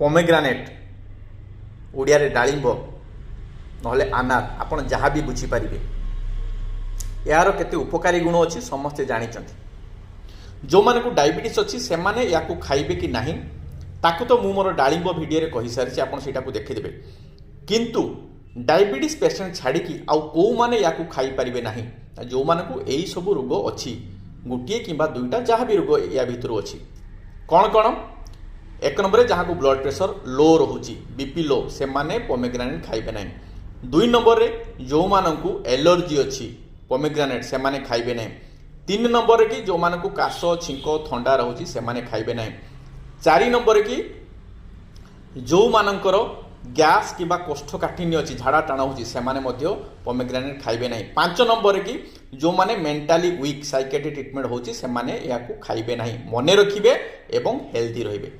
पोमेग्रानेट ओडिया रे डालिंब नहले अनार आपण जहाँ भी बुझीपारे यार केते उपकारी गुण अच्छी समस्ते जानी जो माने को डायबिटीज अच्छी से माने या को खाइबे कि नहीं ताकू तो मु मोर डालिंब वीडियो रे कहि सारी आपण सेटा को देखि देबे किंतु डायबिटीज पेशेंट छाड़ी की आउ को माने या को खाई परिबे नहीं जो माने को एई सब रोग अच्छी गोटे किंबा दुईटा जहाँ भी रोग या भितर अच्छी कौन कौन एक नंबर जहाँ को ब्लड प्रेशर लो रोची बीपी लो से माने पोमेग्रानेट खाइबे नहीं। दुई नंबर रे जो मानकु एलर्जी अच्छी पोमेग्रानेट से माने खाइबे नहीं। तीन नंबर की जो मानकु काश छिंक थंडा रोची से माने खाइबे नहीं। चारि नंबर की जो मानकर गैस किंबा कोष्ठकाठिन्य अच्छी झाड़ा टाण होची से माने मध्य पोमेग्रानेट खाइबे नहीं। पांच नंबर की जो माने मेंटली वीक साइकेट्रिक ट्रीटमेंट होची से माने या को खाइबे नहीं। मने रखिबे एवं हेल्दी रहिबे।